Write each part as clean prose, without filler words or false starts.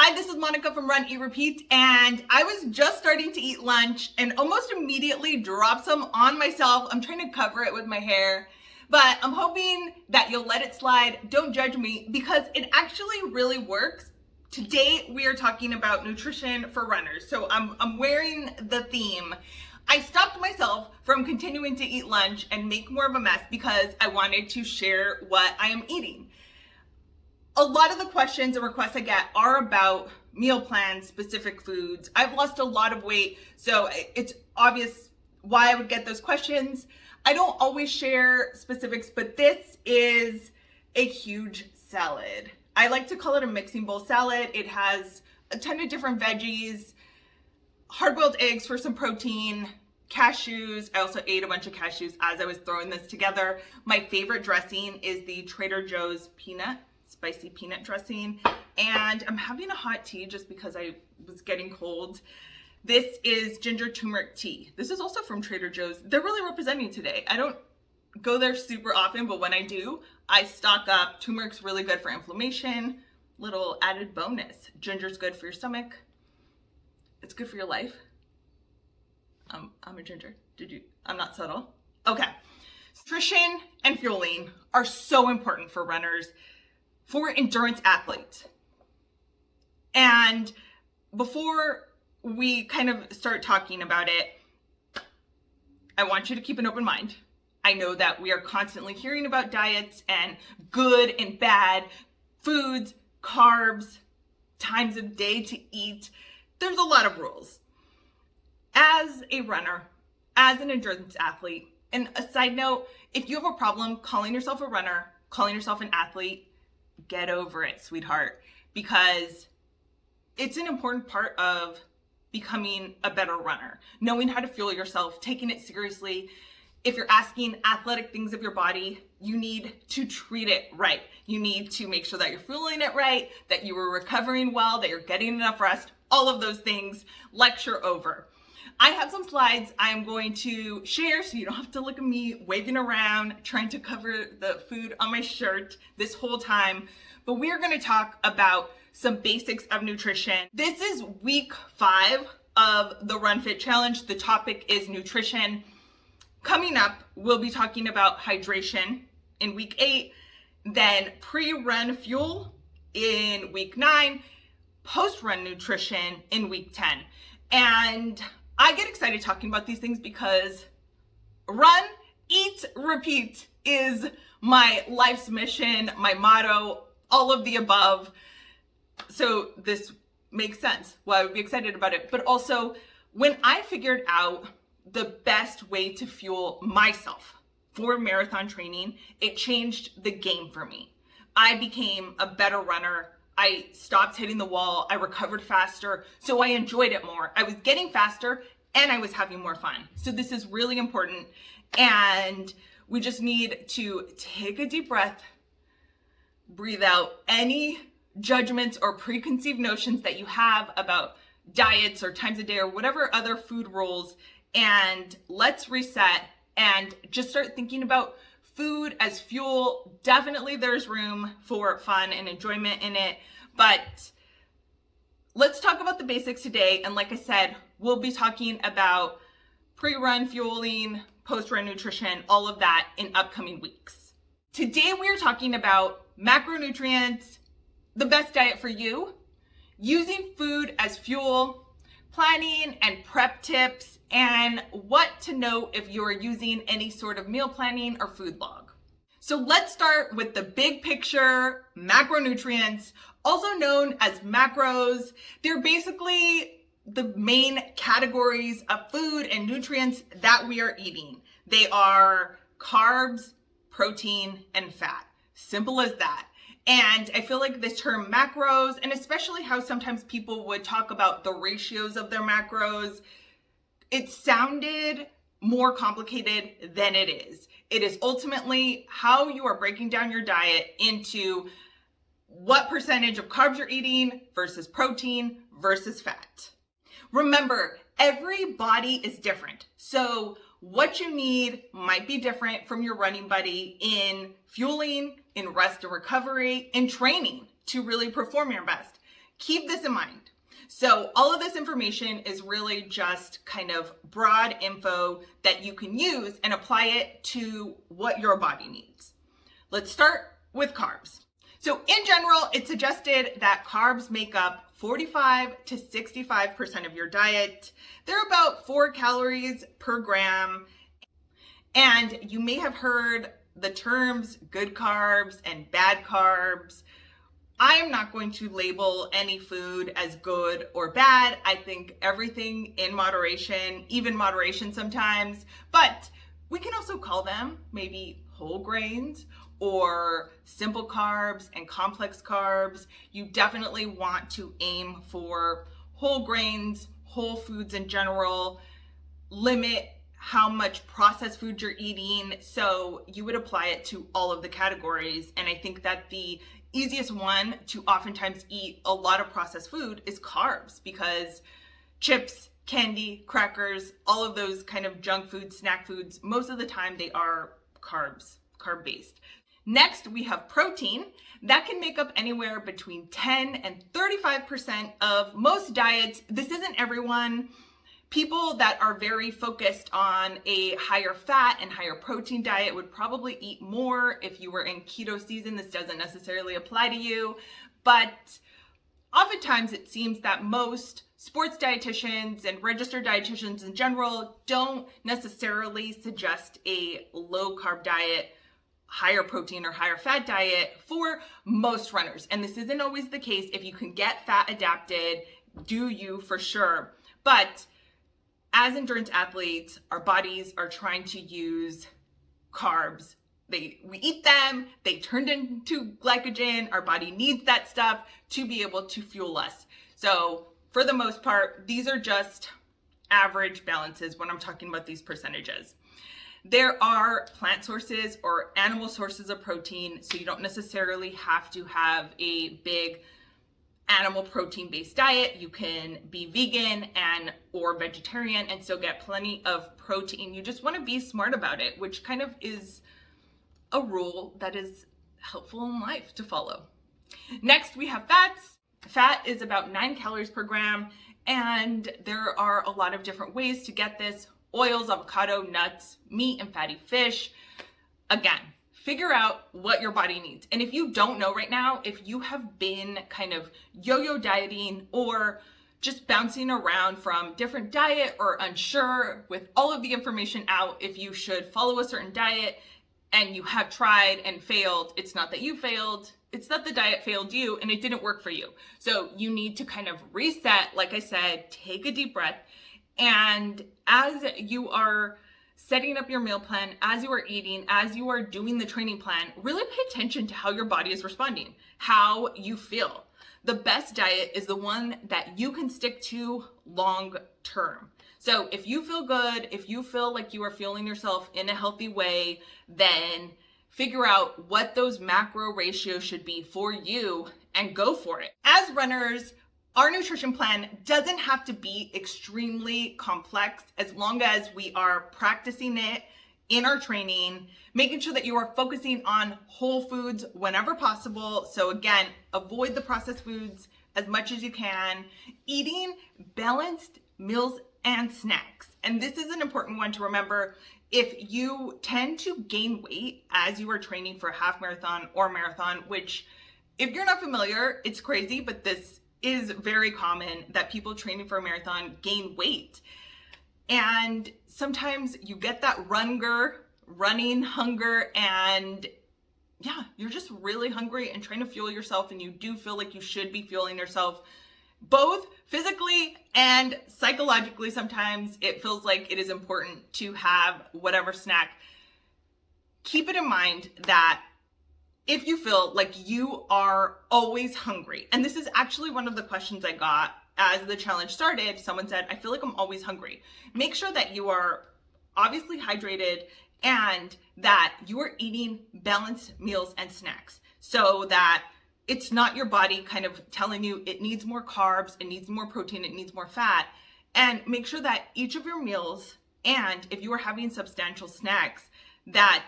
Hi, this is Monica from Run, Eat, Repeat, and I was just starting to eat lunch and almost immediately dropped some on myself. I'm trying to cover it with my hair, but I'm hoping that you'll let it slide. Don't judge me because it actually really works. Today, we are talking about nutrition for runners, so I'm wearing the theme. I stopped myself from continuing to eat lunch and make more of a mess because I wanted to share what I am eating. A lot of the questions and requests I get are about meal plans, specific foods. I've lost a lot of weight, so it's obvious why I would get those questions. I don't always share specifics, but this is a huge salad. I like to call it a mixing bowl salad. It has a ton of different veggies, hard-boiled eggs for some protein, cashews. I also ate a bunch of cashews as I was throwing this together. My favorite dressing is the Trader Joe's spicy peanut dressing, and I'm having a hot tea just because I was getting cold. This is ginger turmeric tea. This is also from Trader Joe's. They're really representing today. I don't go there super often, but when I do, I stock up. Turmeric's really good for inflammation. Little added bonus. Ginger's good for your stomach. It's good for your life. I'm a ginger. I'm not subtle. Okay. Nutrition and fueling are so important for runners, for endurance athletes. And before we kind of start talking about it, I want you to keep an open mind. I know that we are constantly hearing about diets and good and bad foods, carbs, times of day to eat. There's a lot of rules. As a runner, as an endurance athlete, and a side note, if you have a problem calling yourself a runner, calling yourself an athlete, get over it, sweetheart, because it's an important part of becoming a better runner. Knowing how to fuel yourself, taking it seriously. If you're asking athletic things of your body, you need to treat it right. You need to make sure that you're fueling it right, that you are recovering well, that you're getting enough rest, all of those things. Lecture over. I have some slides I'm going to share so you don't have to look at me waving around, trying to cover the food on my shirt this whole time. But we are going to talk about some basics of nutrition. This is week 5 of the Run Fit Challenge. The topic is nutrition. Coming up, we'll be talking about hydration in week 8, then pre-run fuel in week 9, post-run nutrition in week 10. And I get excited talking about these things because run, eat, repeat is my life's mission, my motto, all of the above. So this makes sense why I would be excited about it. But also, when I figured out the best way to fuel myself for marathon training, it changed the game for me. I became a better runner. I stopped hitting the wall. I recovered faster, so I enjoyed it more. I was getting faster and I was having more fun. So this is really important, and we just need to take a deep breath, breathe out any judgments or preconceived notions that you have about diets or times of day or whatever other food rules, and let's reset and just start thinking about food as fuel. Definitely there's room for fun and enjoyment in it, but let's talk about the basics today. And like I said, we'll be talking about pre-run fueling, post-run nutrition, all of that in upcoming weeks. Today we are talking about macronutrients, the best diet for you, using food as fuel, planning and prep tips, and what to know if you are using any sort of meal planning or food log. So let's start with the big picture. Macronutrients, also known as macros, they're basically the main categories of food and nutrients that we are eating. They are carbs, protein, and fat. Simple as that. And I feel like the term macros, and especially how sometimes people would talk about the ratios of their macros, it sounded more complicated than it is. It is ultimately how you are breaking down your diet into what percentage of carbs you're eating versus protein versus fat. Remember, every body is different. So what you need might be different from your running buddy in fueling, in rest and recovery, in training to really perform your best. Keep this in mind. So all of this information is really just kind of broad info that you can use and apply it to what your body needs. Let's start with carbs. So in general, it's suggested that carbs make up 45 to 65% of your diet. They're about 4 calories per gram. And you may have heard the terms good carbs and bad carbs. I am not going to label any food as good or bad. I think everything in moderation, even moderation sometimes, but we can also call them maybe whole grains or simple carbs and complex carbs. You definitely want to aim for whole grains, whole foods in general, limit how much processed food you're eating. So you would apply it to all of the categories. And I think that the easiest one to oftentimes eat a lot of processed food is carbs, because chips, candy, crackers, all of those kind of junk foods, snack foods, most of the time they are carbs, carb-based. Next, we have protein. That can make up anywhere between 10 and 35% of most diets. This isn't everyone. People that are very focused on a higher fat and higher protein diet would probably eat more. If you were in keto season, this doesn't necessarily apply to you, but oftentimes it seems that most sports dietitians and registered dietitians in general don't necessarily suggest a low carb diet, higher protein or higher fat diet for most runners. And this isn't always the case. If you can get fat adapted, do you for sure. But as endurance athletes, our bodies are trying to use carbs. We eat them, they turn into glycogen. Our body needs that stuff to be able to fuel us. So for the most part, these are just average balances when I'm talking about these percentages. There are plant sources or animal sources of protein, so you don't necessarily have to have a big animal protein based diet. You can be vegan or vegetarian and still get plenty of protein. You just want to be smart about it, which kind of is a rule that is helpful in life to follow. Next, we have fats. Fat is about 9 calories per gram, and there are a lot of different ways to get this. Oils, avocado, nuts, meat, and fatty fish. Again, figure out what your body needs. And if you don't know right now, if you have been kind of yo-yo dieting or just bouncing around from different diet or unsure with all of the information out, if you should follow a certain diet and you have tried and failed, it's not that you failed, it's that the diet failed you and it didn't work for you. So you need to kind of reset, like I said, take a deep breath. And as you are setting up your meal plan, as you are eating, as you are doing the training plan, really pay attention to how your body is responding, how you feel. The best diet is the one that you can stick to long term. So if you feel good, if you feel like you are fueling yourself in a healthy way, then figure out what those macro ratios should be for you and go for it. As runners, our nutrition plan doesn't have to be extremely complex as long as we are practicing it in our training, making sure that you are focusing on whole foods whenever possible. So again, avoid the processed foods as much as you can, eating balanced meals and snacks. And this is an important one to remember. If you tend to gain weight as you are training for a half marathon or marathon, which if you're not familiar, it's crazy, but this is very common that people training for a marathon gain weight. And sometimes you get that running hunger, and yeah, you're just really hungry and trying to fuel yourself, and you do feel like you should be fueling yourself both physically and psychologically. Sometimes it feels like it is important to have whatever snack. Keep it in mind that if you feel like you are always hungry, and this is actually one of the questions I got as the challenge started, someone said, I feel like I'm always hungry. Make sure that you are obviously hydrated and that you are eating balanced meals and snacks so that it's not your body kind of telling you it needs more carbs, it needs more protein, it needs more fat. And make sure that each of your meals, and if you are having substantial snacks, that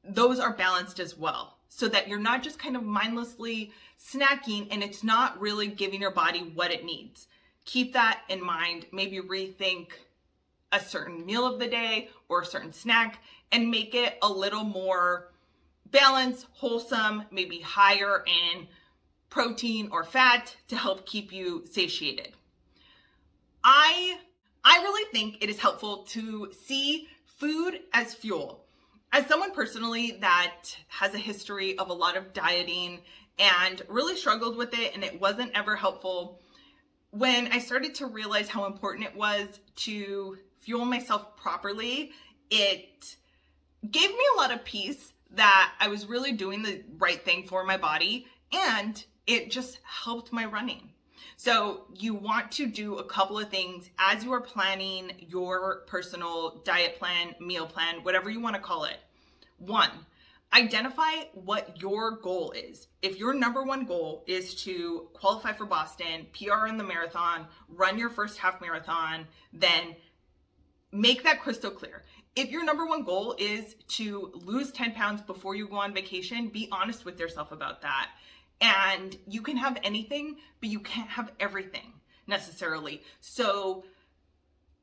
those are balanced as well. so that you're not just kind of mindlessly snacking and it's not really giving your body what it needs. Keep that in mind. Maybe rethink a certain meal of the day or a certain snack and make it a little more balanced, wholesome, maybe higher in protein or fat to help keep you satiated. I really think it is helpful to see food as fuel. As someone personally that has a history of a lot of dieting and really struggled with it and it wasn't ever helpful, when I started to realize how important it was to fuel myself properly, it gave me a lot of peace that I was really doing the right thing for my body, and it just helped my running. So you want to do a couple of things as you are planning your personal diet plan, meal plan, whatever you want to call it. One, identify what your goal is. If your number one goal is to qualify for Boston, PR in the marathon, run your first half marathon, then make that crystal clear. If your number one goal is to lose 10 pounds before you go on vacation, be honest with yourself about that. And you can have anything, but you can't have everything necessarily. So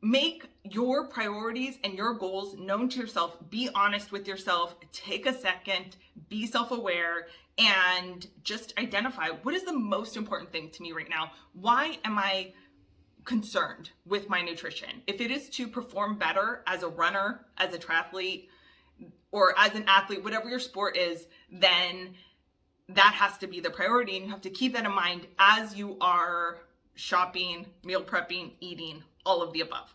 make your priorities and your goals known to yourself. Be honest with yourself. Take a second, be self-aware, and just identify what is the most important thing to me right now. Why am I concerned with my nutrition? If it is to perform better as a runner, as a triathlete, or as an athlete, whatever your sport is, then that has to be the priority, and you have to keep that in mind as you are shopping, meal prepping, eating, all of the above.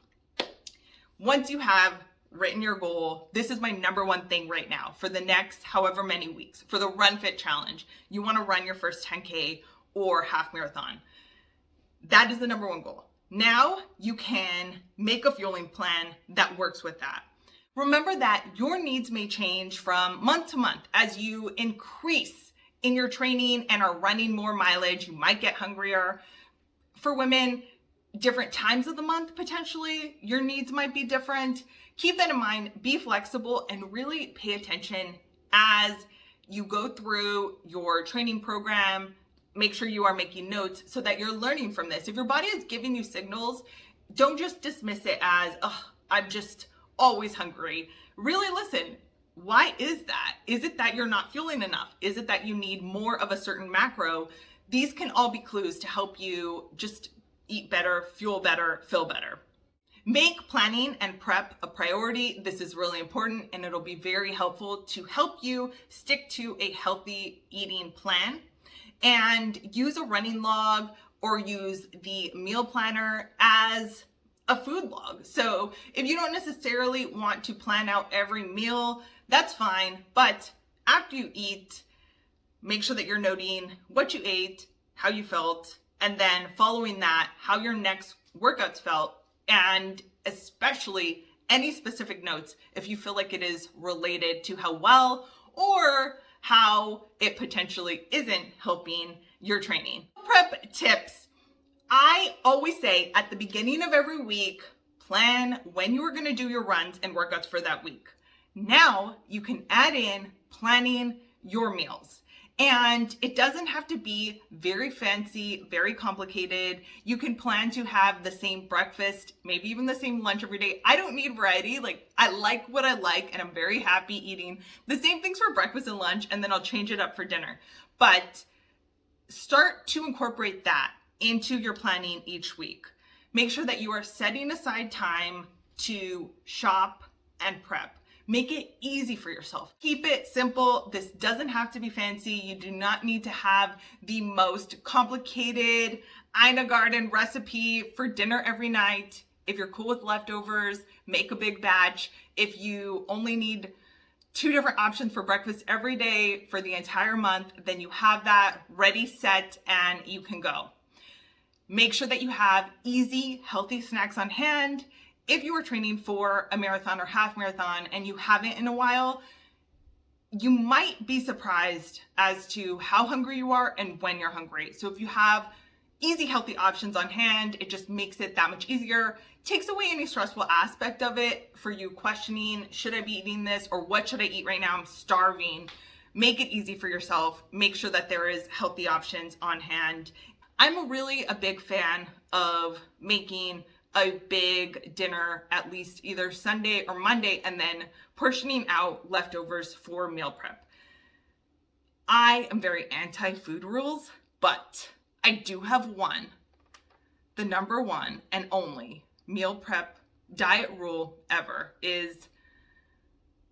Once you have written your goal, this is my number one thing right now for the next however many weeks. For the Run Fit Challenge, you want to run your first 10K or half marathon. That is the number one goal. Now you can make a fueling plan that works with that. Remember that your needs may change from month to month as you increase in your training and are running more mileage. You might get hungrier. For women, different times of the month, potentially, your needs might be different. Keep that in mind, be flexible, and really pay attention as you go through your training program. Make sure you are making notes so that you're learning from this. If your body is giving you signals, don't just dismiss it as, oh, I'm just always hungry. Really listen. Why is that? Is it that you're not fueling enough? Is it that you need more of a certain macro? These can all be clues to help you just eat better, fuel better, feel better. Make planning and prep a priority. This is really important, and it'll be very helpful to help you stick to a healthy eating plan. And use a running log or use the meal planner as a food log. So if you don't necessarily want to plan out every meal, that's fine. But after you eat, make sure that you're noting what you ate, how you felt, and then following that, how your next workouts felt, and especially any specific notes if you feel like it is related to how well or how it potentially isn't helping your training. Prep tips. I always say at the beginning of every week, plan when you are going to do your runs and workouts for that week. Now you can add in planning your meals. And it doesn't have to be very fancy, very complicated. You can plan to have the same breakfast, maybe even the same lunch every day. I don't need variety. I like what I like, and I'm very happy eating the same things for breakfast and lunch, and then I'll change it up for dinner. But start to incorporate that into your planning each week. Make sure that you are setting aside time to shop and prep. Make it easy for yourself. Keep it simple. This doesn't have to be fancy. You do not need to have the most complicated Ina Garden recipe for dinner every night. If you're cool with leftovers, make a big batch. If you only need 2 different options for breakfast every day for the entire month, then you have that ready, set, and you can go. Make sure that you have easy, healthy snacks on hand. If you are training for a marathon or half marathon and you haven't in a while, you might be surprised as to how hungry you are and when you're hungry. So if you have easy, healthy options on hand, it just makes it that much easier. Takes away any stressful aspect of it for you questioning, should I be eating this or what should I eat right now? I'm starving. Make it easy for yourself. Make sure that there is healthy options on hand. I'm really a big fan of making a big dinner at least either Sunday or Monday and then portioning out leftovers for meal prep. I am very anti-food rules, but I do have one, the number one and only meal prep diet rule ever is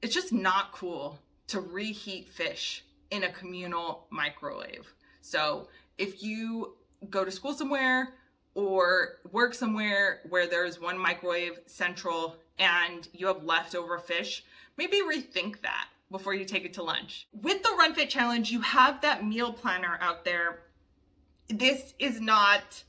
it's just not cool to reheat fish in a communal microwave. So if you go to school somewhere or work somewhere where there's one microwave central and you have leftover fish, maybe rethink that before you take it to lunch. With the Run Fit Challenge, you have that meal planner out there. This is not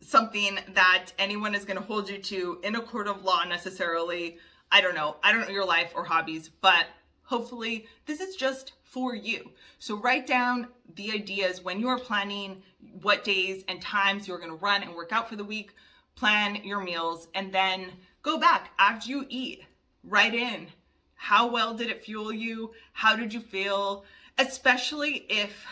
something that anyone is going to hold you to in a court of law necessarily. I don't know your life or hobbies, but hopefully this is just for you. So write down the ideas when you're planning what days and times you're going to run and work out for the week, plan your meals, and then go back after you eat. Write in, how well did it fuel you? How did you feel? Especially if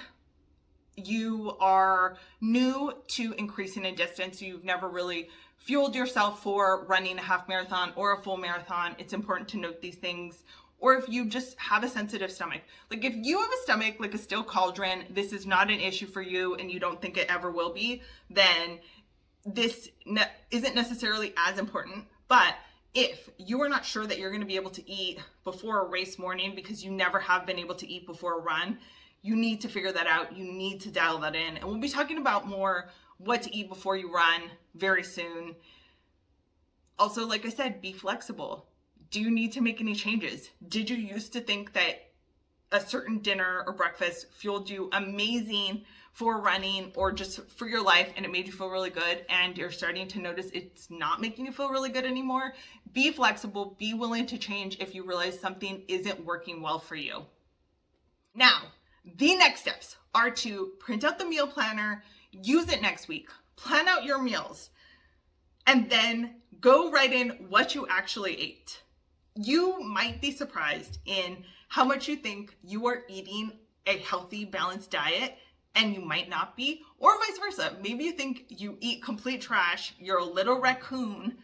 you are new to increasing in distance, you've never really fueled yourself for running a half marathon or a full marathon. It's important to note these things. Or if you just have a sensitive stomach. Like if you have a stomach like a steel cauldron, this is not an issue for you and you don't think it ever will be, then this isn't necessarily as important. But if you are not sure that you're going to be able to eat before a race morning because you never have been able to eat before a run, you need to figure that out. You need to dial that in. And we'll be talking about more what to eat before you run very soon. Also, like I said, be flexible. Do you need to make any changes? Did you used to think that a certain dinner or breakfast fueled you amazing for running or just for your life and it made you feel really good and you're starting to notice it's not making you feel really good anymore? Be flexible, be willing to change if you realize something isn't working well for you. Now, the next steps are to print out the meal planner, use it next week, plan out your meals, and then go write in what you actually ate. You might be surprised in how much you think you are eating a healthy, balanced diet, and you might not be, or vice versa. Maybe you think you eat complete trash, you're a little raccoon,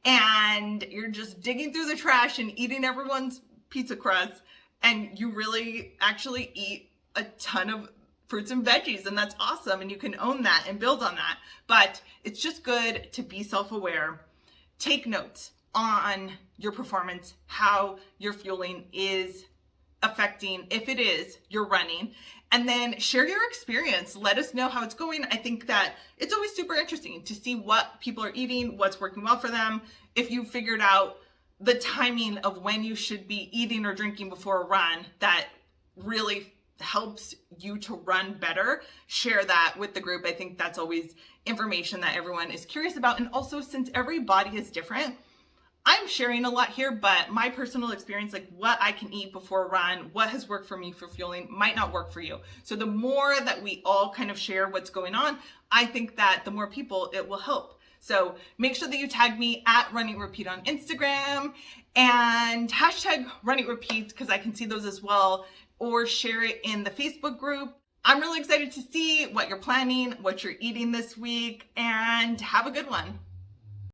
and you're just digging through the trash and eating everyone's pizza crust, and you really actually eat a ton of fruits and veggies, and that's awesome, and you can own that and build on that. But it's just good to be self-aware. Take notes on your performance, how your fueling is affecting, if it is, your running, and then share your experience. Let us know how it's going. I think that it's always super interesting to see what people are eating, what's working well for them. If you figured out the timing of when you should be eating or drinking before a run that really helps you to run better, share that with the group. I think that's always information that everyone is curious about. And also, since every body is different, I'm sharing a lot here, but my personal experience, like what I can eat before a run, what has worked for me for fueling, might not work for you. So the more that we all kind of share what's going on, I think that the more people it will help. So make sure that you tag me at Running Repeat on Instagram and hashtag Running Repeat because I can see those as well, or share it in the Facebook group. I'm really excited to see what you're planning, what you're eating this week, and have a good one.